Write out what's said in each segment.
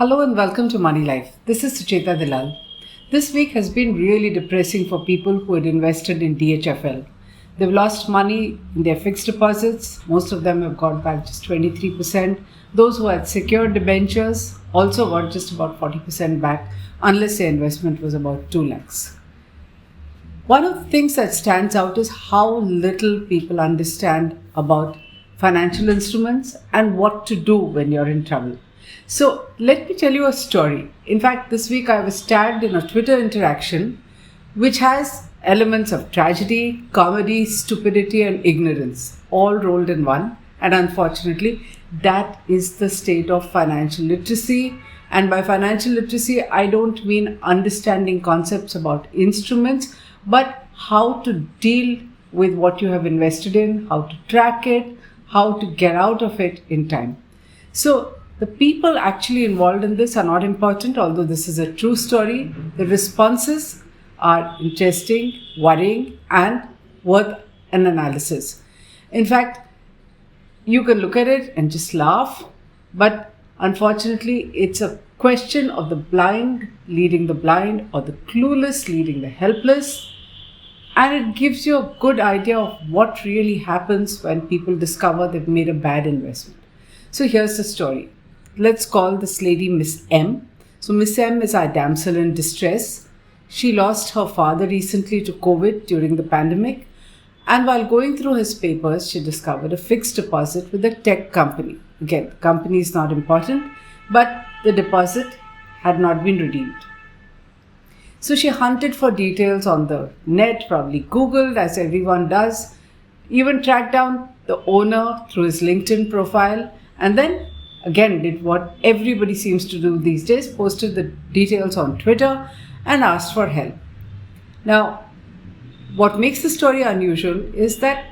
Hello and welcome to Money Life. This is Sucheta Dalal. This week has been really depressing for people who had invested in DHFL. They've lost money in their fixed deposits. Most of them have got back just 23%. Those who had secured debentures also got just about 40% back, unless their investment was about 2 lakhs. One of the things that stands out is how little people understand about financial instruments and what to do when you're in trouble. So let me tell you a story. In fact, this week I was tagged in a Twitter interaction which has elements of tragedy, comedy, stupidity and ignorance all rolled in one. And unfortunately, that is the state of financial literacy. And by financial literacy, I don't mean understanding concepts about instruments, but how to deal with what you have invested in, how to track it, how to get out of it in time. So the people actually involved in this are not important, although this is a true story. The responses are interesting, worrying, and worth an analysis. In fact, you can look at it and just laugh, but unfortunately, it's a question of the blind leading the blind or the clueless leading the helpless. And it gives you a good idea of what really happens when people discover they've made a bad investment. So here's the story. Let's call this lady Miss M. So Miss M is our damsel in distress. She lost her father recently to COVID during the pandemic. And while going through his papers, she discovered a fixed deposit with a tech company. Again, the company is not important, but the deposit had not been redeemed. So she hunted for details on the net, probably Googled, as everyone does, even tracked down the owner through his LinkedIn profile, and then again did what everybody seems to do these days, posted the details on Twitter and asked for help. Now, what makes the story unusual is that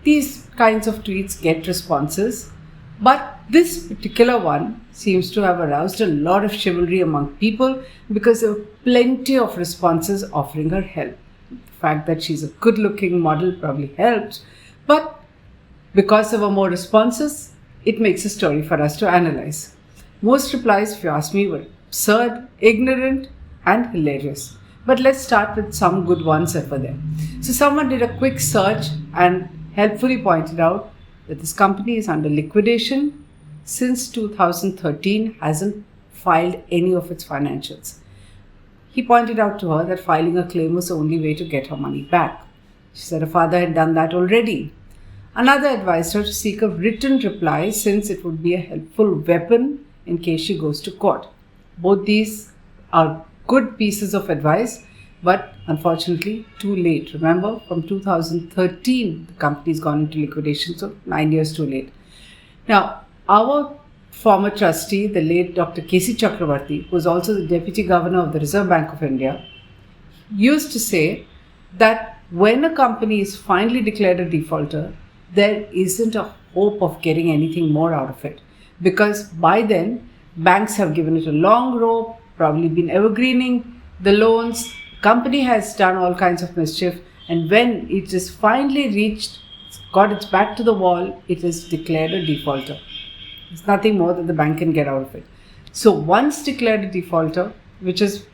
these kinds of tweets get responses, but this particular one seems to have aroused a lot of chivalry among people because there were plenty of responses offering her help. The fact that she's a good-looking model probably helped, but because there were more responses, it makes a story for us to analyze. Most replies, if you ask me, were absurd, ignorant, and hilarious. But let's start with some good ones that were there. So someone did a quick search and helpfully pointed out that this company is under liquidation. Since 2013, hasn't filed any of its financials. He pointed out to her that filing a claim was the only way to get her money back. She said her father had done that already. Another advised her to seek a written reply since it would be a helpful weapon in case she goes to court. Both these are good pieces of advice, but unfortunately too late. Remember, from 2013, the company's gone into liquidation, so 9 years too late. Now, our former trustee, the late Dr. K.C. Chakravarti, who was also the Deputy Governor of the Reserve Bank of India, used to say that when a company is finally declared a defaulter, there isn't a hope of getting anything more out of it. Because by then, banks have given it a long rope, probably been evergreening the loans, company has done all kinds of mischief, and when it is finally got its back to the wall, it is declared a defaulter. There's nothing more that the bank can get out of it. So once declared a defaulter, which is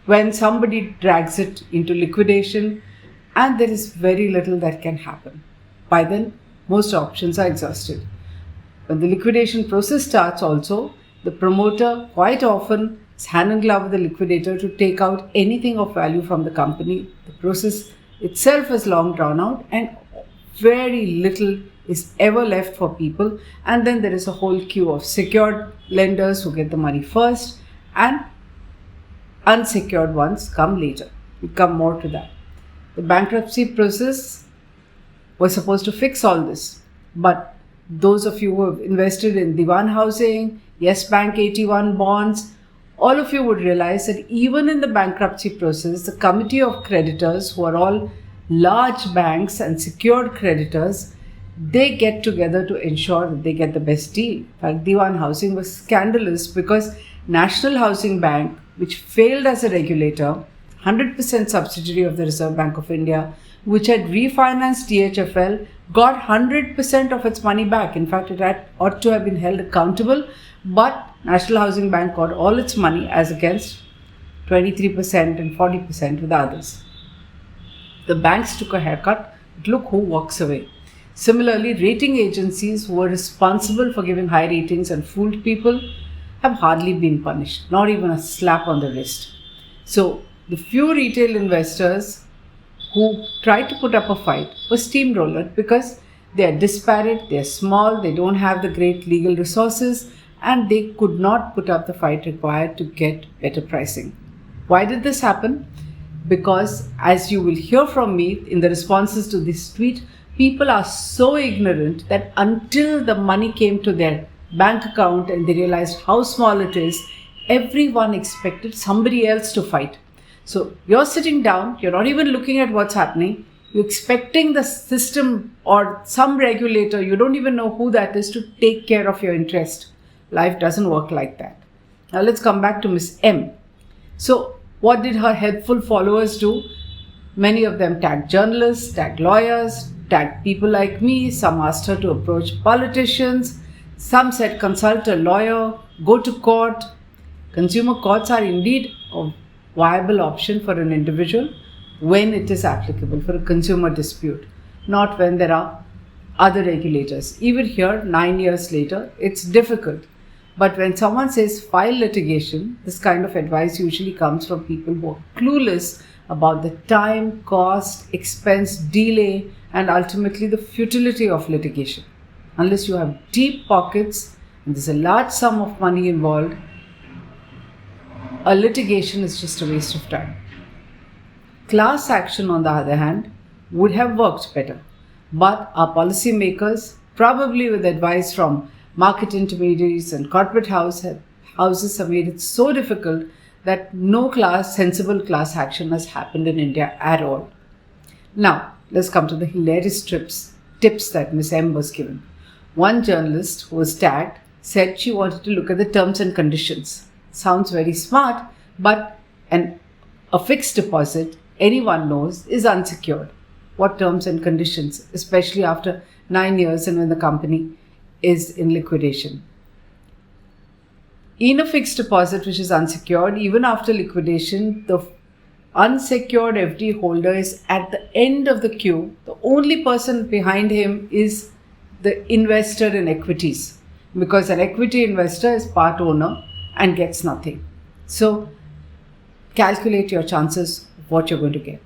when somebody drags it into liquidation, and there is very little that can happen. By then, most options are exhausted. When the liquidation process starts also, the promoter quite often is hand in glove with the liquidator to take out anything of value from the company. The process itself is long drawn out and very little is ever left for people. And then there is a whole queue of secured lenders who get the money first and unsecured ones come later. We come more to that. The bankruptcy process was supposed to fix all this, but those of you who have invested in Diwan Housing, Yes Bank 81 bonds, all of you would realize that even in the bankruptcy process, the committee of creditors, who are all large banks and secured creditors, they get together to ensure that they get the best deal. In fact, Diwan Housing was scandalous because National Housing Bank, which failed as a regulator, 100% subsidiary of the Reserve Bank of India, which had refinanced DHFL, got 100% of its money back. In fact, it ought to have been held accountable, but National Housing Bank got all its money as against 23% and 40% with others. The banks took a haircut, but look who walks away. Similarly, rating agencies who were responsible for giving high ratings and fooled people have hardly been punished, not even a slap on the wrist. So, the few retail investors who tried to put up a fight were steamrollered because they are disparate, they are small, they don't have the great legal resources, and they could not put up the fight required to get better pricing. Why did this happen? Because, as you will hear from me in the responses to this tweet, people are so ignorant that until the money came to their bank account and they realized how small it is, everyone expected somebody else to fight. So you're sitting down, you're not even looking at what's happening, you're expecting the system or some regulator, you don't even know who that is, to take care of your interest. Life doesn't work like that. Now let's come back to Miss M. So what did her helpful followers do? Many of them tagged journalists, tagged lawyers, tagged people like me. Some asked her to approach politicians. Some said consult a lawyer, go to court. Consumer courts are indeed a viable option for an individual when it is applicable for a consumer dispute, not when there are other regulators. Even here, 9 years later, it's difficult. But when someone says file litigation, this kind of advice usually comes from people who are clueless about the time, cost, expense, delay, and ultimately the futility of litigation. Unless you have deep pockets and there's a large sum of money involved, a litigation is just a waste of time. Class action, on the other hand, would have worked better. But our policymakers, probably with advice from market intermediaries and corporate houses, have made it so difficult that no sensible class action has happened in India at all. Now, let's come to the hilarious tips that Ms. M was given. One journalist who was tagged said she wanted to look at the terms and conditions. Sounds very smart, but a fixed deposit, anyone knows, is unsecured. What terms and conditions, especially after 9 years and when the company is in liquidation? In a fixed deposit which is unsecured, even after liquidation, the unsecured FD holder is at the end of the queue. The only person behind him is the investor in equities, because an equity investor is part owner and gets nothing. So calculate your chances of what you're going to get.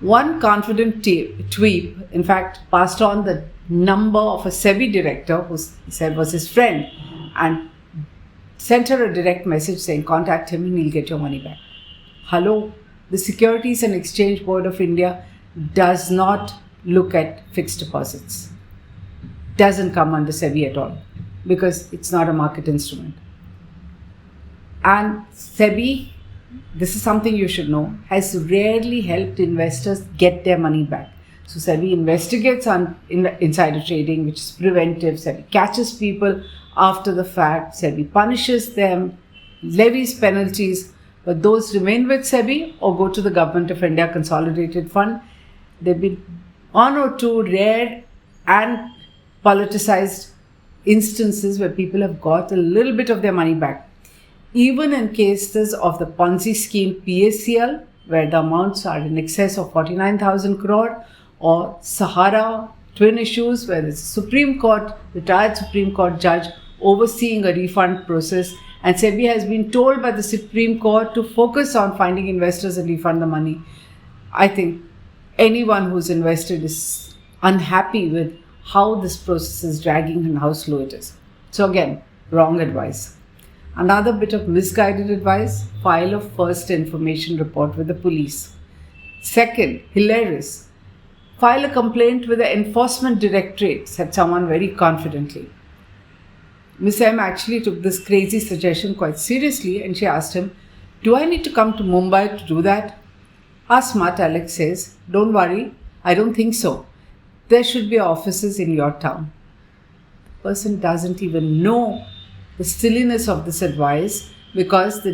One confident tweet, in fact, passed on the number of a SEBI director who said was his friend and sent her a direct message saying, contact him and he'll get your money back. Hello, the Securities and Exchange Board of India does not look at fixed deposits. Doesn't come under SEBI at all because it's not a market instrument. And SEBI, this is something you should know, has rarely helped investors get their money back. So SEBI investigates on insider trading, which is preventive. SEBI catches people after the fact. SEBI punishes them, levies penalties, but those remain with SEBI or go to the Government of India Consolidated Fund. There have been one or two rare and politicized instances where people have got a little bit of their money back. Even in cases of the Ponzi scheme PACL, where the amounts are in excess of 49,000 crore, or Sahara twin issues, where there's a retired Supreme Court judge overseeing a refund process, and SEBI has been told by the Supreme Court to focus on finding investors and refund the money. I think anyone who's invested is unhappy with how this process is dragging and how slow it is. So again, wrong advice. Another bit of misguided advice, file a first information report with the police. Second, hilarious, file a complaint with the Enforcement Directorate, said someone very confidently. Miss M actually took this crazy suggestion quite seriously and she asked him, do I need to come to Mumbai to do that? Our smart Alex says, don't worry, I don't think so. There should be offices in your town. The person doesn't even know the silliness of this advice because the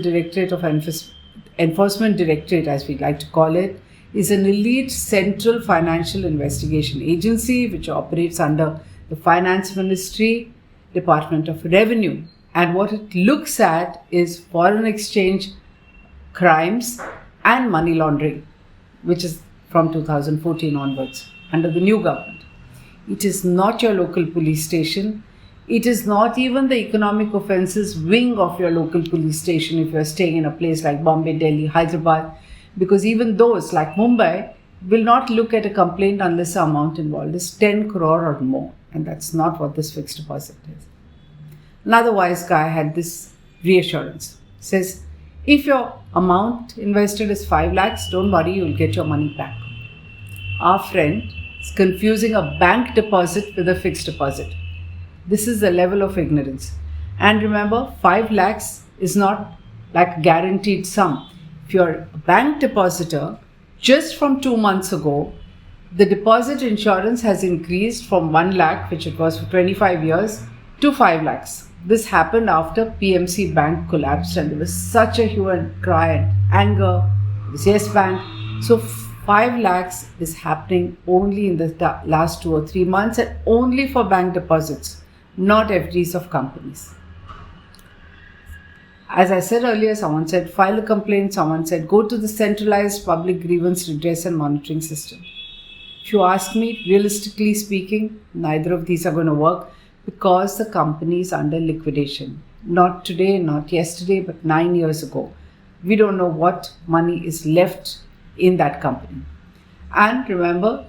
Enforcement Directorate, as we like to call it, is an elite central financial investigation agency which operates under the Finance Ministry, Department of Revenue, And what it looks at is foreign exchange crimes and money laundering, which is from 2014 onwards under the new government. It is not your local police station. It is not even the economic offences wing of your local police station if you are staying in a place like Bombay, Delhi, Hyderabad, because even those like Mumbai will not look at a complaint unless the amount involved is 10 crore or more. And that's not what this fixed deposit is. Another wise guy had this reassurance. Says, if your amount invested is 5 lakhs, don't worry, you'll get your money back. Our friend is confusing a bank deposit with a fixed deposit. This is the level of ignorance. And remember, 5 lakhs is not like a guaranteed sum. If you're a bank depositor, just from 2 months ago, the deposit insurance has increased from 1 lakh, which it was for 25 years, to 5 lakhs. This happened after PMC Bank collapsed and there was such a hue and cry and anger. It was Yes Bank. So 5 lakhs is happening only in the last 2 or 3 months and only for bank deposits, not FDs of companies. As I said earlier, someone said file a complaint, someone said go to the centralized public grievance redress and monitoring system. If you ask me, realistically speaking, neither of these are going to work because the company is under liquidation. Not today, not yesterday, but 9 years ago. We don't know what money is left in that company. And remember,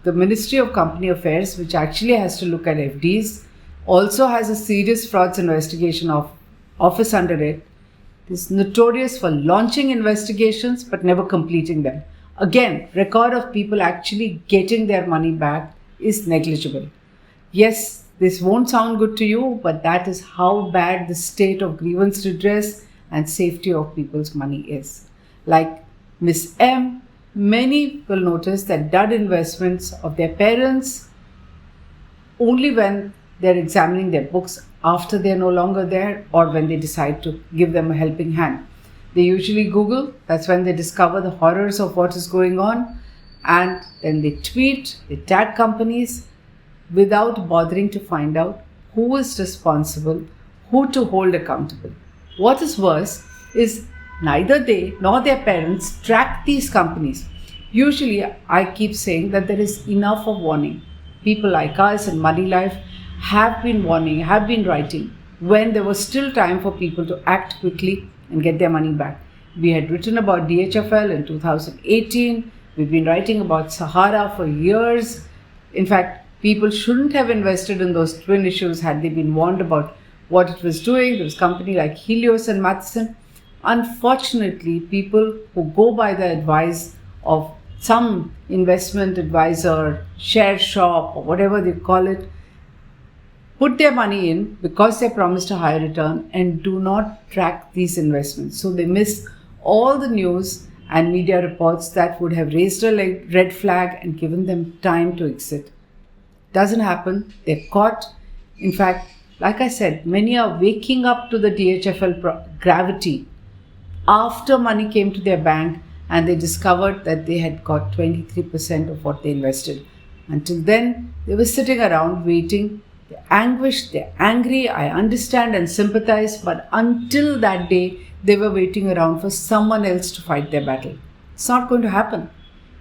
the Ministry of Company Affairs, which actually has to look at FDs, also has a serious frauds investigation office under it. It is notorious for launching investigations but never completing them. Again, record of people actually getting their money back is negligible. Yes, this won't sound good to you, but that is how bad the state of grievance redress and safety of people's money is. Like Miss M, many will notice that dud investments of their parents only when they're examining their books after they're no longer there or when they decide to give them a helping hand. They usually Google, that's when they discover the horrors of what is going on, and then they tweet, they tag companies without bothering to find out who is responsible, who to hold accountable. What is worse is neither they nor their parents track these companies. Usually, I keep saying that there is enough of warning. People like us in Money Life have been warning, have been writing when there was still time for people to act quickly and get their money back. We had written about DHFL in 2018. We've been writing about Sahara for years. In fact, people shouldn't have invested in those twin issues had they been warned about what it was doing. There was a company like Helios and Matheson. Unfortunately, people who go by the advice of some investment advisor, share shop, or whatever they call it, put their money in because they promised a higher return and do not track these investments. So they miss all the news and media reports that would have raised a red flag and given them time to exit. Doesn't happen. They're caught. In fact, like I said, many are waking up to the DHFL gravity after money came to their bank and they discovered that they had got 23% of what they invested. Until then, they were sitting around waiting. They're anguished, they're angry, I understand and sympathize, but until that day, they were waiting around for someone else to fight their battle. It's not going to happen.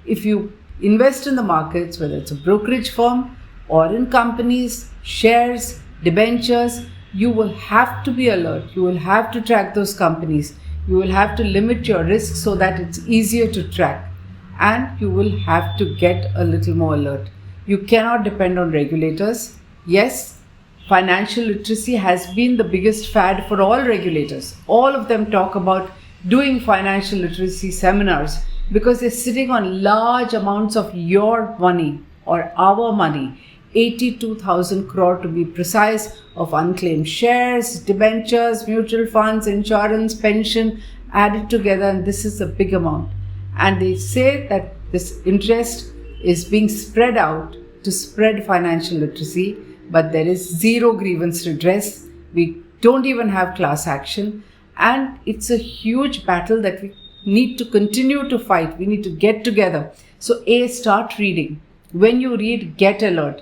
If you invest in the markets, whether it's a brokerage firm or in companies, shares, debentures, you will have to be alert. You will have to track those companies. You will have to limit your risk so that it's easier to track. And you will have to get a little more alert. You cannot depend on regulators. Yes, financial literacy has been the biggest fad for all regulators. All of them talk about doing financial literacy seminars because they're sitting on large amounts of your money or our money, 82,000 crore to be precise, of unclaimed shares, debentures, mutual funds, insurance, pension, added together, and this is a big amount. And they say that this interest is being spread out to spread financial literacy, but there is zero grievance redress. We don't even have class action, and it's a huge battle that we need to continue to fight. We need to get together. So start reading. When you read, get alert.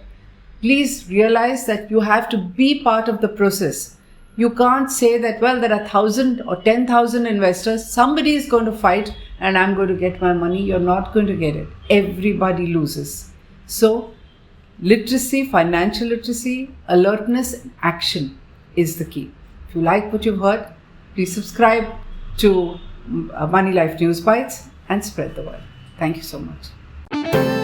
Please realize that you have to be part of the process. You can't say that, well, there are 1,000 or 10,000 investors, somebody is going to fight and I'm going to get my money. You're not going to get it. Everybody loses. So, literacy, financial literacy, alertness, and action is the key. If you like what you've heard, please subscribe to Money Life News Bites and spread the word. Thank you so much.